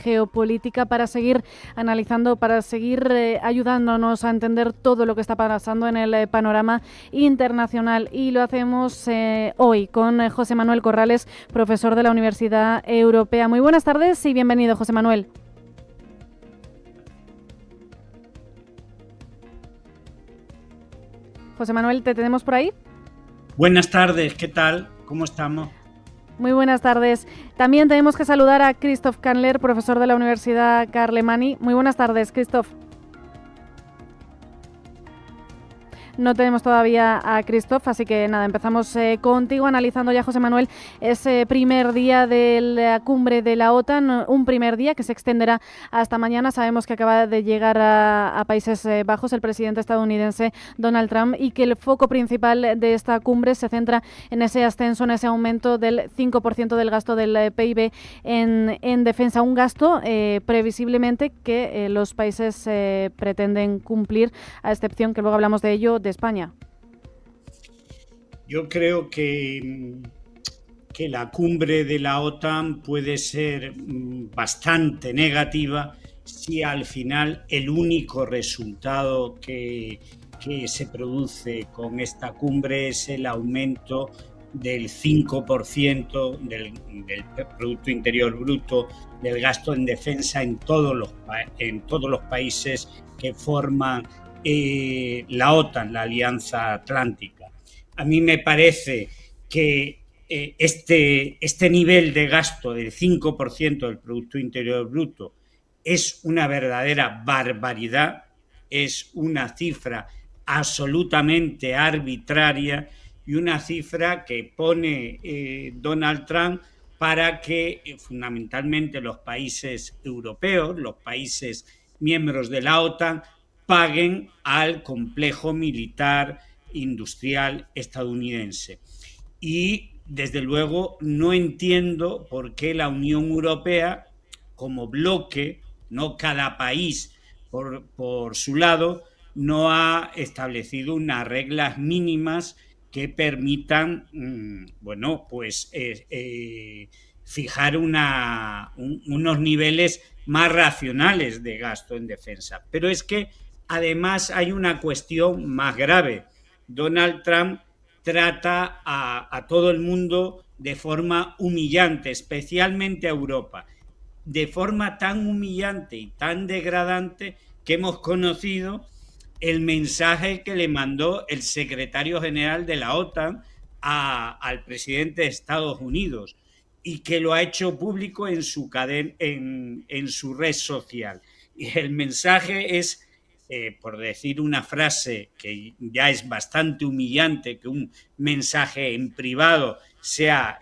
geopolítica para seguir analizando, para seguir ayudándonos a entender todo lo que está pasando en el panorama internacional. Y lo hacemos hoy con José Manuel Corrales, profesor de la Universidad Europea. Muy buenas tardes y bienvenido, José Manuel. José Manuel, ¿te tenemos por ahí? Buenas tardes, ¿qué tal? ¿Cómo estamos? Muy buenas tardes. También tenemos que saludar a Christoph Kandler, profesor de la Universidad Carlemany. Muy buenas tardes, Christoph. No tenemos todavía a Christoph, así que nada, empezamos contigo analizando ya, José Manuel, ese primer día de la cumbre de la OTAN, un primer día que se extenderá hasta mañana. Sabemos que acaba de llegar a Países Bajos el presidente estadounidense Donald Trump y que el foco principal de esta cumbre se centra en ese ascenso, en ese aumento del 5% del gasto del PIB en defensa. Un gasto previsiblemente que los países pretenden cumplir, a excepción, que luego hablamos de ello, de España. Yo creo que la cumbre de la OTAN puede ser bastante negativa si al final el único resultado que se produce con esta cumbre es el aumento del 5% del Producto Interior Bruto del gasto en defensa en todos los países que forman la OTAN, la Alianza Atlántica. A mí me parece que este nivel de gasto del 5% del Producto Interior Bruto es una verdadera barbaridad, es una cifra absolutamente arbitraria y una cifra que pone Donald Trump para que fundamentalmente los países europeos, los países miembros de la OTAN, paguen al complejo militar industrial estadounidense. Y desde luego no entiendo por qué la Unión Europea, como bloque, no cada país por su lado, no ha establecido unas reglas mínimas que permitan, fijar unos niveles más racionales de gasto en defensa. Pero es que además hay una cuestión más grave. Donald Trump trata a todo el mundo de forma humillante, especialmente a Europa, de forma tan humillante y tan degradante que hemos conocido el mensaje que le mandó el secretario general de la OTAN al presidente de Estados Unidos y que lo ha hecho público en su red social. Y el mensaje es, por decir una frase que ya es bastante humillante, que un mensaje en privado sea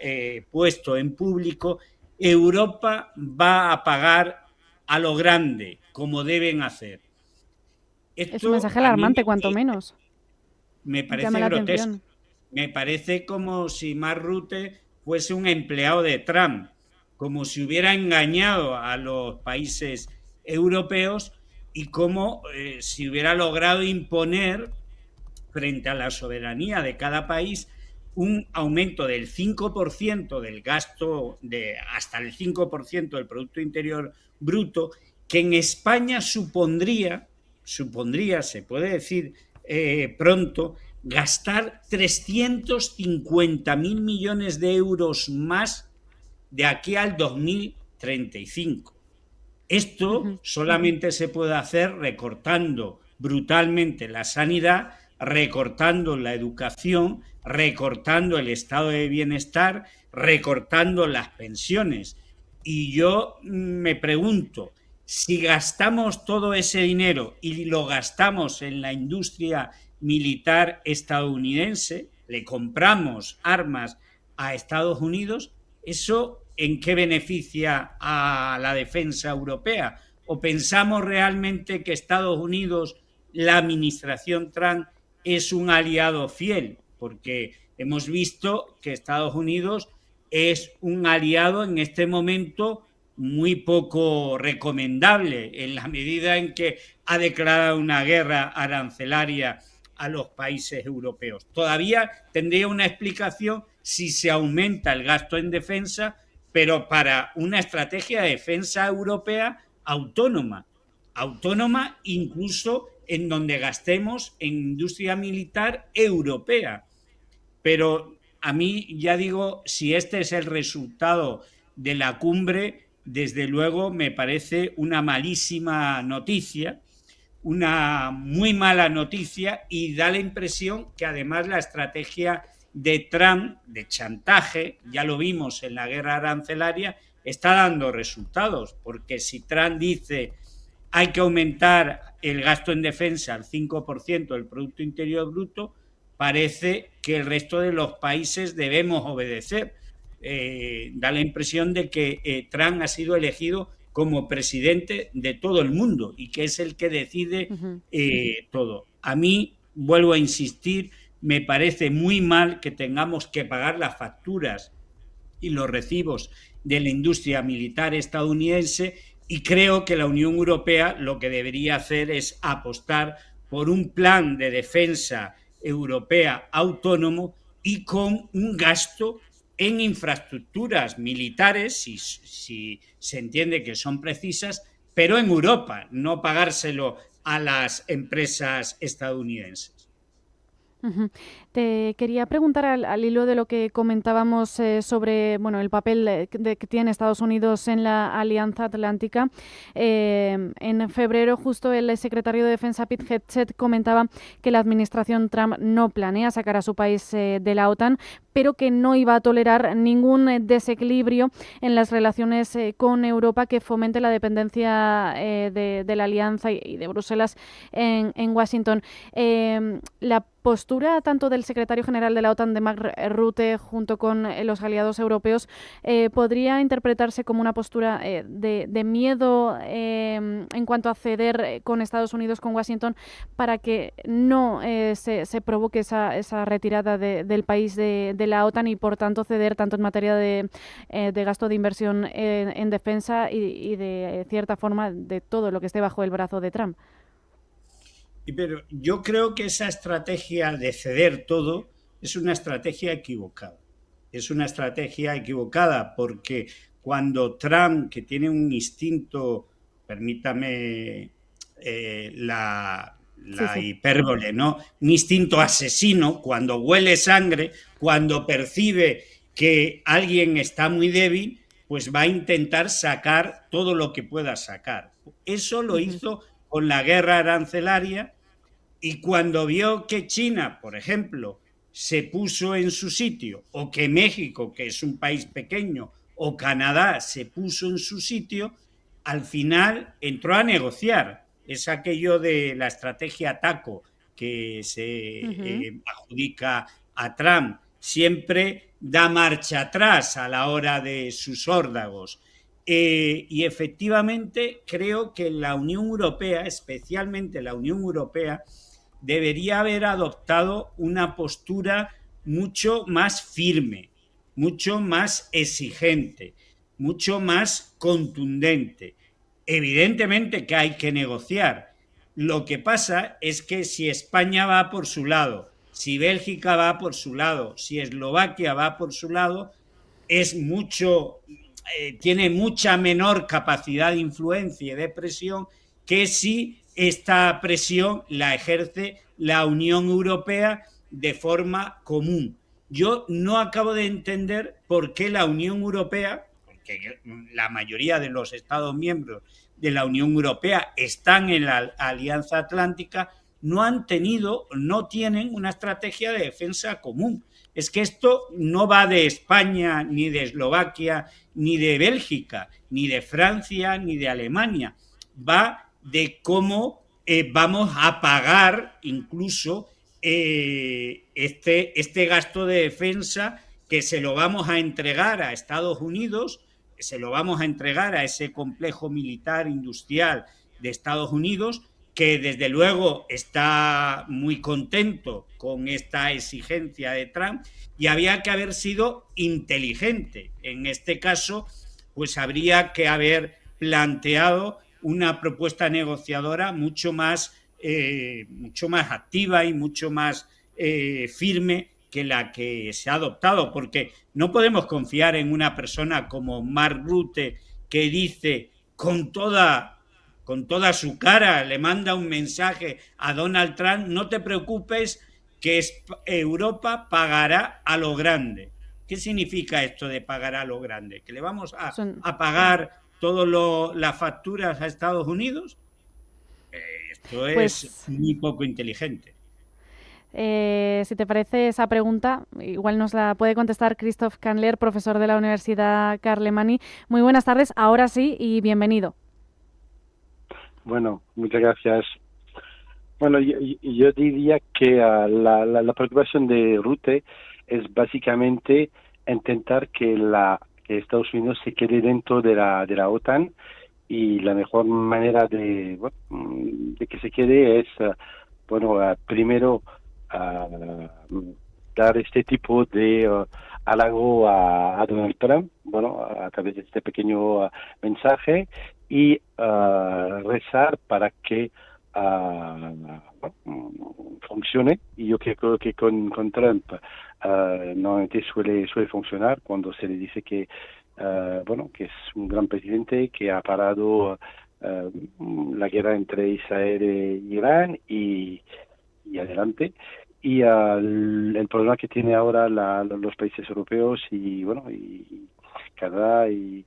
puesto en público: Europa va a pagar a lo grande, como deben hacer. Esto es un mensaje alarmante, cuanto menos. Me parece grotesco. Me parece como si Mark Rutte fuese un empleado de Trump, como si hubiera engañado a los países europeos y como si hubiera logrado imponer frente a la soberanía de cada país un aumento del 5% del gasto, hasta el 5% del Producto Interior Bruto, que en España supondría, se puede decir pronto, gastar 350.000 millones de euros más de aquí al 2035. Esto solamente se puede hacer recortando brutalmente la sanidad, recortando la educación, recortando el estado de bienestar, recortando las pensiones. Y yo me pregunto, si gastamos todo ese dinero y lo gastamos en la industria militar estadounidense, le compramos armas a Estados Unidos, ¿eso en qué beneficia a la defensa europea? ¿O pensamos realmente que Estados Unidos, la administración Trump, es un aliado fiel? Porque hemos visto que Estados Unidos es un aliado en este momento muy poco recomendable, en la medida en que ha declarado una guerra arancelaria a los países europeos. Todavía tendría una explicación si se aumenta el gasto en defensa, pero para una estrategia de defensa europea autónoma incluso en donde gastemos en industria militar europea. Pero a mí, ya digo, si este es el resultado de la cumbre, desde luego me parece una malísima noticia, una muy mala noticia, y da la impresión que además la estrategia de Trump de chantaje, ya lo vimos en la guerra arancelaria, está dando resultados, porque si Trump dice hay que aumentar el gasto en defensa al 5% del Producto Interior Bruto, parece que el resto de los países debemos obedecer. Da la impresión de que Trump ha sido elegido como presidente de todo el mundo y que es el que decide todo. A mí, vuelvo a insistir, me parece muy mal que tengamos que pagar las facturas y los recibos de la industria militar estadounidense, y creo que la Unión Europea lo que debería hacer es apostar por un plan de defensa europea autónomo y con un gasto en infraestructuras militares, si se entiende que son precisas, pero en Europa, no pagárselo a las empresas estadounidenses. Te quería preguntar al hilo de lo que comentábamos sobre el papel que tiene Estados Unidos en la Alianza Atlántica. En febrero, justo el secretario de Defensa Pete Hegseth comentaba que la administración Trump no planea sacar a su país de la OTAN, pero que no iba a tolerar ningún desequilibrio en las relaciones con Europa que fomente la dependencia de la Alianza y de Bruselas en Washington. La postura tanto del secretario general de la OTAN, de Mark Rutte, junto con los aliados europeos, podría interpretarse como una postura de miedo en cuanto a ceder con Estados Unidos, con Washington, para que no se provoque esa retirada del país de la OTAN y, por tanto, ceder tanto en materia de gasto de inversión en defensa y de cierta forma de todo lo que esté bajo el brazo de Trump. Pero yo creo que esa estrategia de ceder todo es una estrategia equivocada. Es una estrategia equivocada porque cuando Trump, que tiene un instinto, permítame la hipérbole, ¿no? Un instinto asesino, cuando huele sangre, cuando percibe que alguien está muy débil, pues va a intentar sacar todo lo que pueda sacar. Eso lo hizo con la guerra arancelaria. Y cuando vio que China, por ejemplo, se puso en su sitio, o que México, que es un país pequeño, o Canadá se puso en su sitio, al final entró a negociar. Es aquello de la estrategia taco que se adjudica a Trump. Siempre da marcha atrás a la hora de sus órdagos. Y efectivamente creo que la Unión Europea, especialmente la Unión Europea, debería haber adoptado una postura mucho más firme, mucho más exigente, mucho más contundente. Evidentemente que hay que negociar. Lo que pasa es que si España va por su lado, si Bélgica va por su lado, si Eslovaquia va por su lado, tiene mucha menor capacidad de influencia y de presión que si esta presión la ejerce la Unión Europea de forma común. Yo no acabo de entender por qué la Unión Europea, porque la mayoría de los Estados miembros de la Unión Europea están en la Alianza Atlántica, no tienen una estrategia de defensa común. Es que esto no va de España, ni de Eslovaquia, ni de Bélgica, ni de Francia, ni de Alemania. Va de cómo vamos a pagar incluso este gasto de defensa, que se lo vamos a entregar a Estados Unidos, se lo vamos a entregar a ese complejo militar industrial de Estados Unidos, que desde luego está muy contento con esta exigencia de Trump, y había que haber sido inteligente. En este caso, pues habría que haber planteado una propuesta negociadora mucho más activa y mucho más firme que la que se ha adoptado, porque no podemos confiar en una persona como Mark Rutte que dice con toda su cara, le manda un mensaje a Donald Trump: no te preocupes, que Europa pagará a lo grande. ¿Qué significa esto de pagar a lo grande? ¿Que le vamos a pagar todas las facturas a Estados Unidos? Esto es Pues muy poco inteligente. si te parece esa pregunta, igual nos la puede contestar Christoph Kandler, profesor de la Universidad Carlemany. Muy buenas tardes, ahora sí, y bienvenido. Bueno, muchas gracias. Bueno, yo diría que la preocupación de Rutte es básicamente intentar que Estados Unidos se quede dentro de la OTAN, y la mejor manera de que se quede es, primero, dar este tipo de halago a Donald Trump, a través de este pequeño mensaje, y rezar para que funcione. Y yo creo que con Trump normalmente suele funcionar cuando se le dice que que es un gran presidente, que ha parado la guerra entre Israel e Irán, y adelante. Y el problema que tiene ahora los países europeos y Canadá y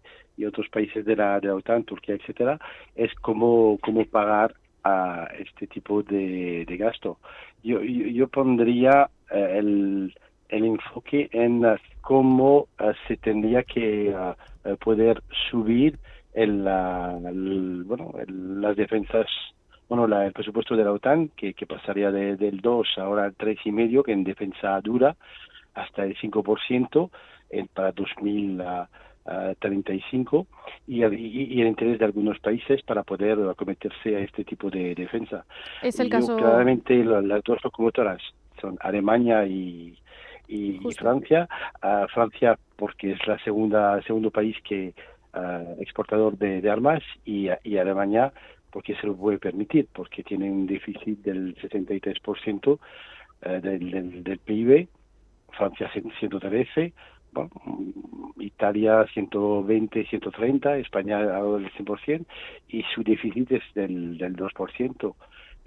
otros países de la OTAN, Turquía, etcétera, es cómo pagar a este tipo de gasto. Yo pondría el enfoque en cómo se tendría que poder subir las defensas, el presupuesto de la OTAN, que pasaría del 2 ahora al 3,5, que en defensa dura, hasta el 5% para 2035, y el interés de algunos países para poder acometerse a este tipo de defensa. Es el Yo caso... claramente las dos locomotoras son Alemania y Francia. Francia porque es segundo país que exportador de armas, y Alemania porque se lo puede permitir, porque tiene un déficit del 73% del PIB, Francia 113%, Italia 120, 130, España algo del 100%, y su déficit es del 2%,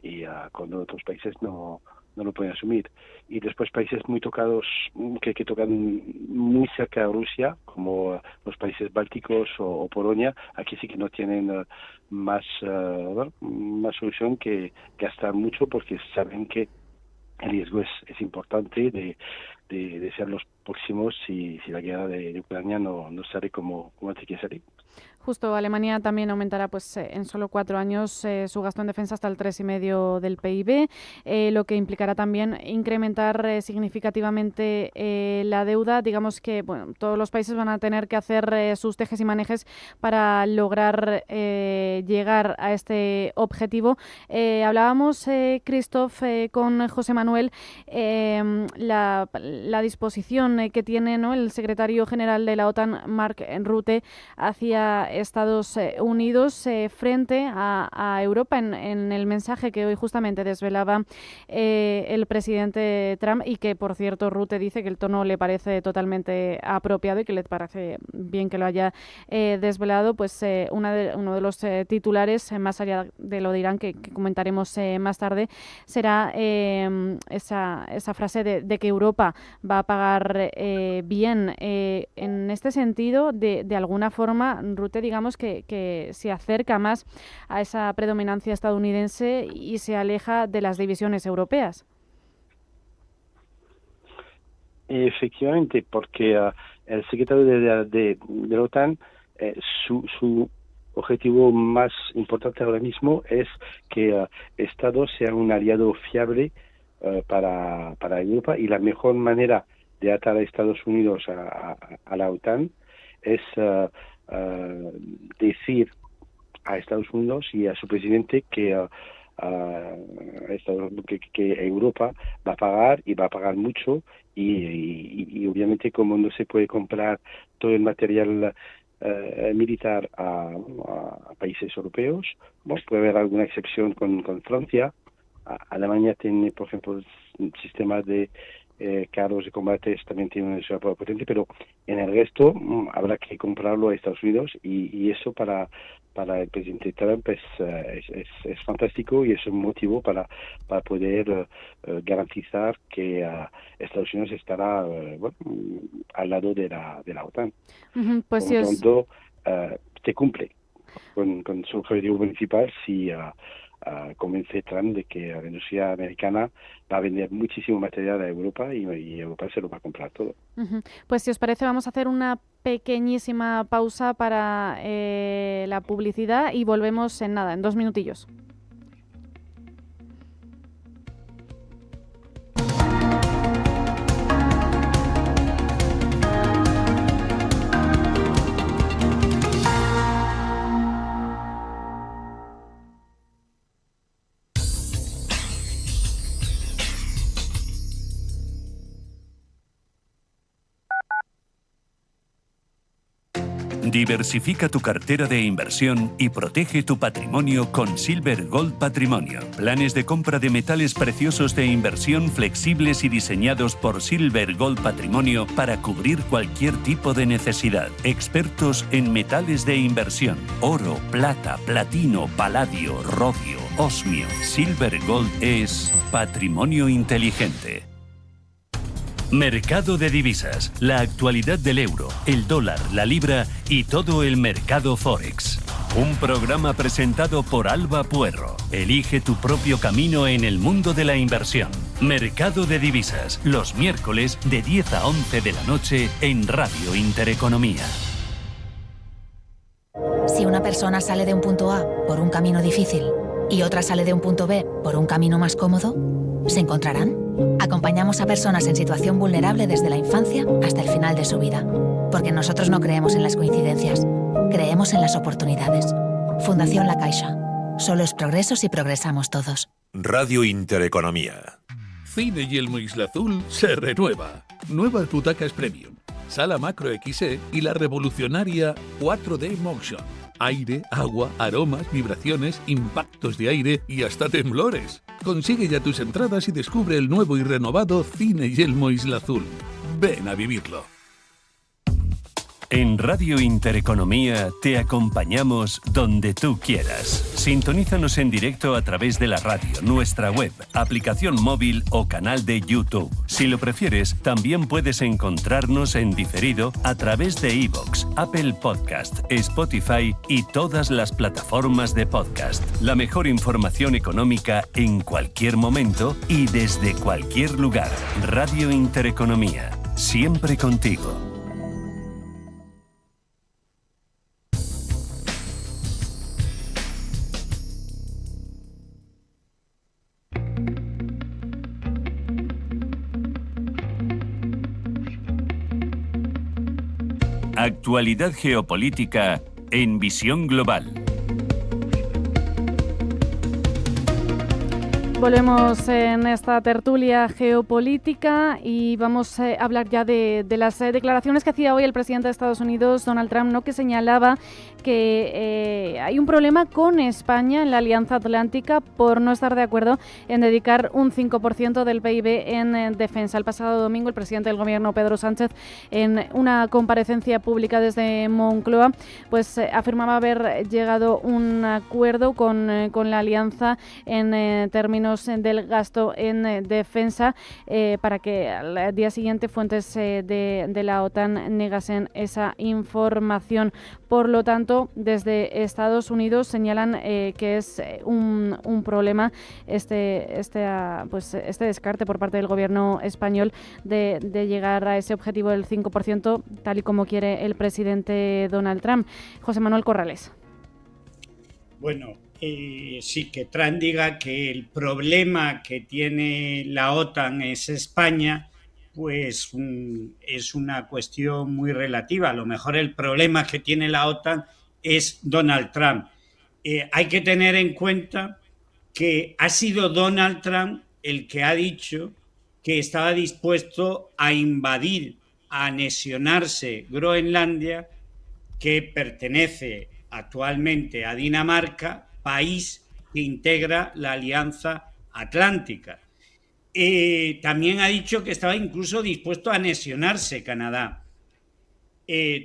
y cuando otros países no lo pueden asumir. Y después países muy tocados, que tocan muy cerca de Rusia, como los países bálticos o Polonia, aquí sí que no tienen más solución que gastar mucho, porque saben que el riesgo es importante de ser los próximos si la guerra de Ucrania no sale como tiene que salir. Justo, Alemania también aumentará en solo 4 años su gasto en defensa hasta el 3,5% del PIB, lo que implicará también incrementar significativamente la deuda. Digamos que todos los países van a tener que hacer sus tejes y manejes para lograr llegar a este objetivo. Hablábamos, Christoph, con José Manuel, la disposición que tiene, ¿no?, el secretario general de la OTAN, Mark Rutte, hacia Estados Unidos frente a Europa, en el mensaje que hoy justamente desvelaba el presidente Trump, y que, por cierto, Rutte dice que el tono le parece totalmente apropiado y que le parece bien que lo haya desvelado. Pues uno de los titulares, más allá de lo de Irán, que comentaremos más tarde, será esa frase de que Europa va a pagar bien. En este sentido, de alguna forma, Rutte, digamos que se acerca más a esa predominancia estadounidense y se aleja de las divisiones europeas. Efectivamente, porque el secretario de la OTAN, su objetivo más importante ahora mismo es que Estados sea un aliado fiable para Europa, y la mejor manera de atar a Estados Unidos a la OTAN es decir a Estados Unidos y a su presidente que Europa va a pagar, y va a pagar mucho, y obviamente, como no se puede comprar todo el material militar a países europeos, puede haber alguna excepción con Francia. Alemania tiene, por ejemplo, un sistema de carros de combate también tienen una energía potente, pero en el resto habrá que comprarlo a Estados Unidos y eso para el presidente Trump es fantástico y es un motivo para poder garantizar que Estados Unidos estará al lado de la OTAN. Pues Por lo tanto, se cumple con su objetivo principal si convence Trump de que la industria americana va a vender muchísimo material a Europa y Europa se lo va a comprar todo. Pues si os parece vamos a hacer una pequeñísima pausa para la publicidad y volvemos en 2 minutillos. Diversifica tu cartera de inversión y protege tu patrimonio con Silver Gold Patrimonio. Planes de compra de metales preciosos de inversión flexibles y diseñados por Silver Gold Patrimonio para cubrir cualquier tipo de necesidad. Expertos en metales de inversión: oro, plata, platino, paladio, rodio, osmio. Silver Gold es patrimonio inteligente. Mercado de divisas, la actualidad del euro, el dólar, la libra y todo el mercado Forex. Un programa presentado por Alba Puerro. Elige tu propio camino en el mundo de la inversión. Mercado de divisas, los miércoles de 10 a 11 de la noche en Radio Intereconomía. Si una persona sale de un punto A por un camino difícil y otra sale de un punto B por un camino más cómodo, ¿se encontrarán? Acompañamos a personas en situación vulnerable desde la infancia hasta el final de su vida, porque nosotros no creemos en las coincidencias, creemos en las oportunidades. Fundación La Caixa. Solo es progreso si progresamos todos. Radio Intereconomía. Cine Yelmo Isla Azul se renueva. Nuevas butacas premium, sala macro XE y la revolucionaria 4D Motion. Aire, agua, aromas, vibraciones, impactos de aire y hasta temblores. Consigue ya tus entradas y descubre el nuevo y renovado Cine Yelmo Isla Azul. Ven a vivirlo. En Radio Intereconomía te acompañamos donde tú quieras. Sintonízanos en directo a través de la radio, nuestra web, aplicación móvil o canal de YouTube. Si lo prefieres, también puedes encontrarnos en diferido a través de iVoox, Apple Podcast, Spotify y todas las plataformas de podcast. La mejor información económica en cualquier momento y desde cualquier lugar. Radio Intereconomía, siempre contigo. Actualidad geopolítica en Visión Global. Volvemos en esta tertulia geopolítica y vamos a hablar ya de las declaraciones que hacía hoy el presidente de Estados Unidos, Donald Trump, ¿no? Que señalaba que hay un problema con España en la Alianza Atlántica por no estar de acuerdo en dedicar un 5% del PIB en defensa. El pasado domingo el presidente del gobierno, Pedro Sánchez, en una comparecencia pública desde Moncloa, pues afirmaba haber llegado a un acuerdo con la alianza en términos del gasto en defensa para que al día siguiente fuentes de la OTAN negasen esa información. Por lo tanto, desde Estados Unidos señalan que es un problema este descarte por parte del gobierno español de llegar a ese objetivo del 5%, tal y como quiere el presidente Donald Trump. José Manuel Corrales. Bueno, sí, que Trump diga que el problema que tiene la OTAN es España, pues es una cuestión muy relativa. A lo mejor el problema que tiene la OTAN es Donald Trump. Hay que tener en cuenta que ha sido Donald Trump el que ha dicho que estaba dispuesto a invadir, a anexionarse Groenlandia, que pertenece actualmente a Dinamarca, país que integra la Alianza Atlántica. También ha dicho que estaba incluso dispuesto a anexionarse Canadá.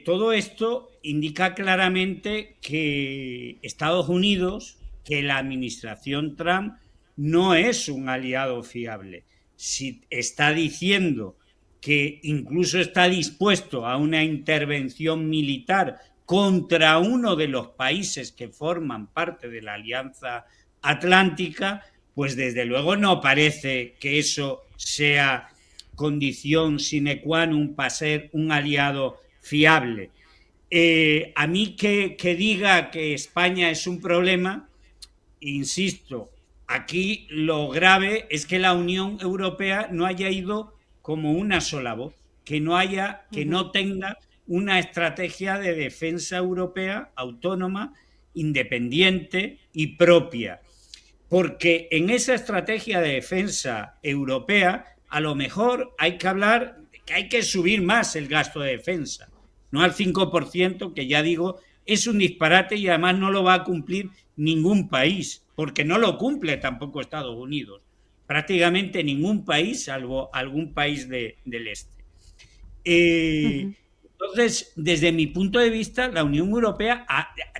Todo esto indica claramente que Estados Unidos, que la administración Trump no es un aliado fiable. Si está diciendo que incluso está dispuesto a una intervención militar contra uno de los países que forman parte de la Alianza Atlántica, pues desde luego no parece que eso sea condición sine qua non para ser un aliado fiable. A mí que diga que España es un problema, insisto, aquí lo grave es que la Unión Europea no haya ido como una sola voz, que no tenga una estrategia de defensa europea autónoma, independiente y propia. Porque en esa estrategia de defensa europea, a lo mejor hay que hablar que hay que subir más el gasto de defensa, no al 5%, que ya digo, es un disparate y además no lo va a cumplir ningún país, porque no lo cumple tampoco Estados Unidos, prácticamente ningún país, salvo algún país del este. Entonces, desde mi punto de vista, la Unión Europea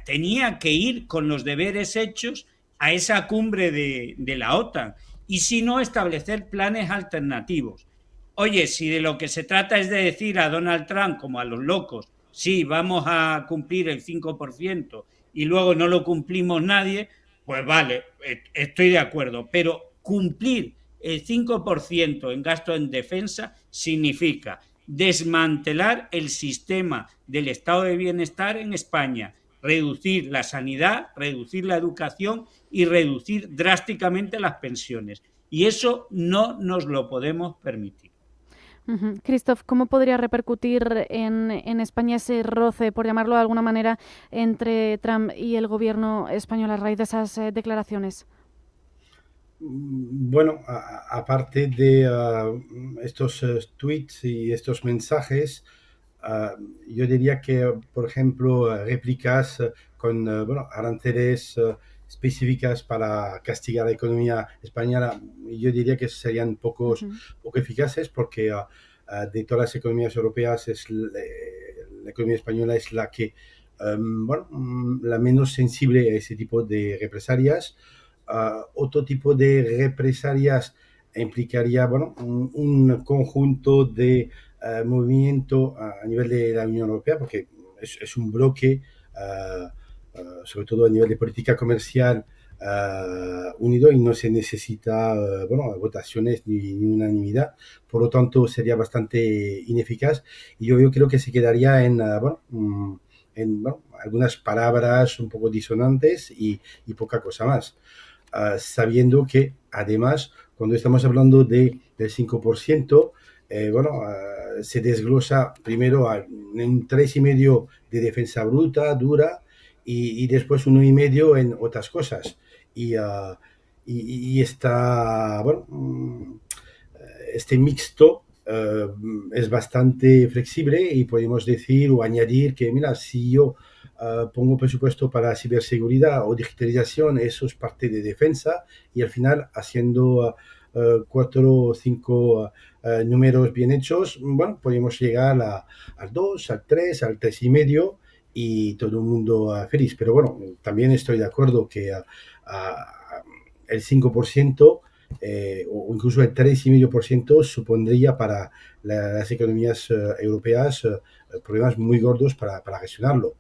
tenía que ir con los deberes hechos a esa cumbre de la OTAN y si no, establecer planes alternativos. Oye, si de lo que se trata es de decir a Donald Trump, como a los locos, sí, vamos a cumplir el 5% y luego no lo cumplimos nadie, pues vale, estoy de acuerdo, pero cumplir el 5% en gasto en defensa significa desmantelar el sistema del estado de bienestar en España, reducir la sanidad, reducir la educación y reducir drásticamente las pensiones. Y eso no nos lo podemos permitir. Christoph, ¿cómo podría repercutir en España ese roce, por llamarlo de alguna manera, entre Trump y el gobierno español a raíz de esas declaraciones? Bueno, aparte de estos tweets y estos mensajes, yo diría que, por ejemplo, réplicas con aranceles específicas para castigar la economía española, yo diría que serían poco eficaces porque de todas las economías europeas la economía española es la que, la menos sensible a ese tipo de represalias. Otro tipo de represalias implicaría un conjunto de movimiento a nivel de la Unión Europea, porque es un bloque, sobre todo a nivel de política comercial, unido y no se necesita votaciones ni unanimidad. Por lo tanto, sería bastante ineficaz y yo creo que se quedaría en algunas palabras un poco disonantes y poca cosa más. Sabiendo que además cuando estamos hablando del 5%, se desglosa primero en un 3,5% de defensa bruta, dura, y después 1,5% en otras cosas. Y este mixto es bastante flexible y podemos decir o añadir que, mira, si yo pongo presupuesto para ciberseguridad o digitalización, eso es parte de defensa y al final haciendo 4 o 5 números bien hechos, podemos llegar al 2, al 3, al 3,5% y todo el mundo feliz. Pero bueno, también estoy de acuerdo que el 5% o incluso el 3,5% supondría para las economías europeas problemas muy gordos para gestionarlo.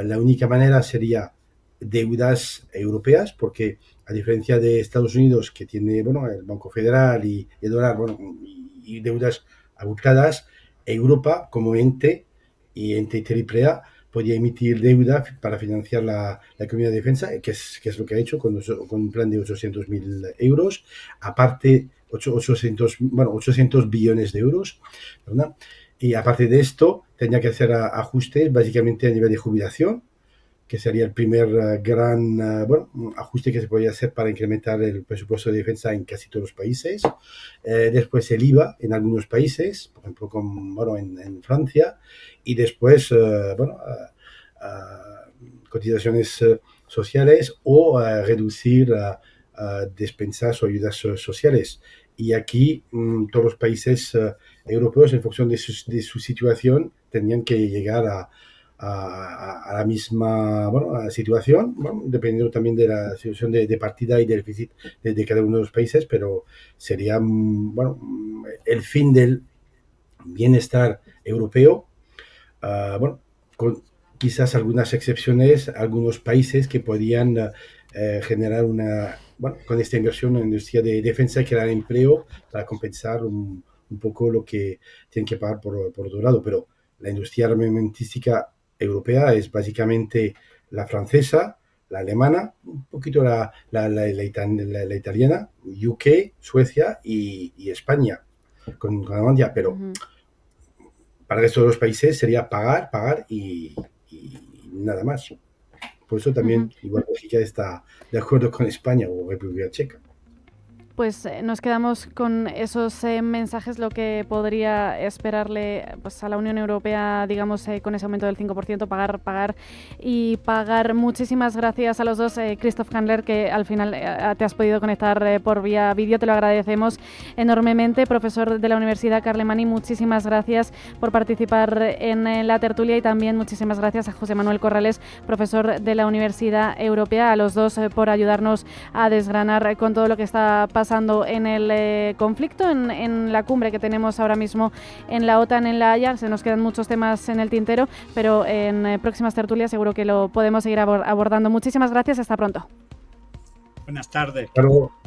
La única manera sería deudas europeas, porque a diferencia de Estados Unidos, que tiene el Banco Federal y el dólar, y deudas abultadas, Europa como ente y ente AAA podía emitir deuda para financiar la economía de defensa, que es lo que ha hecho con un plan de 800.000 euros, aparte 800 billones de euros, ¿verdad? Y aparte de esto, tenía que hacer ajustes básicamente a nivel de jubilación, que sería el primer gran ajuste que se podía hacer para incrementar el presupuesto de defensa en casi todos los países. Después el IVA en algunos países, por ejemplo en Francia, y después cotizaciones sociales o reducir despensas o ayudas sociales. Y aquí todos los países europeos, en función de su situación, tenían que llegar a la misma a la situación, dependiendo también de la situación de partida y del déficit de cada uno de los países, pero sería el fin del bienestar europeo, con quizás algunas excepciones, algunos países que podían generar con esta inversión en industria de defensa, crear empleo para compensar un poco lo que tienen que pagar por otro lado. Pero la industria armamentística europea es básicamente la francesa, la alemana, un poquito la italiana, UK, Suecia y España, con Alemania, pero para el resto de los países sería pagar y nada más. Por eso también, igual Bélgica está de acuerdo con España o República Checa. Pues nos quedamos con esos mensajes, lo que podría esperarle pues, a la Unión Europea, digamos, con ese aumento del 5%, pagar y pagar. Muchísimas gracias a los dos, Christoph Handler, que al final te has podido conectar por vía vídeo, te lo agradecemos enormemente. Profesor de la Universidad Carlemany, muchísimas gracias por participar en la tertulia, y también muchísimas gracias a José Manuel Corrales, profesor de la Universidad Europea, a los dos por ayudarnos a desgranar con todo lo que está pasando en el conflicto, en la cumbre que tenemos ahora mismo en la OTAN en La Haya. Se nos quedan muchos temas en el tintero, pero en próximas tertulias seguro que lo podemos seguir abordando. Muchísimas gracias, hasta pronto. Buenas tardes. Hasta luego.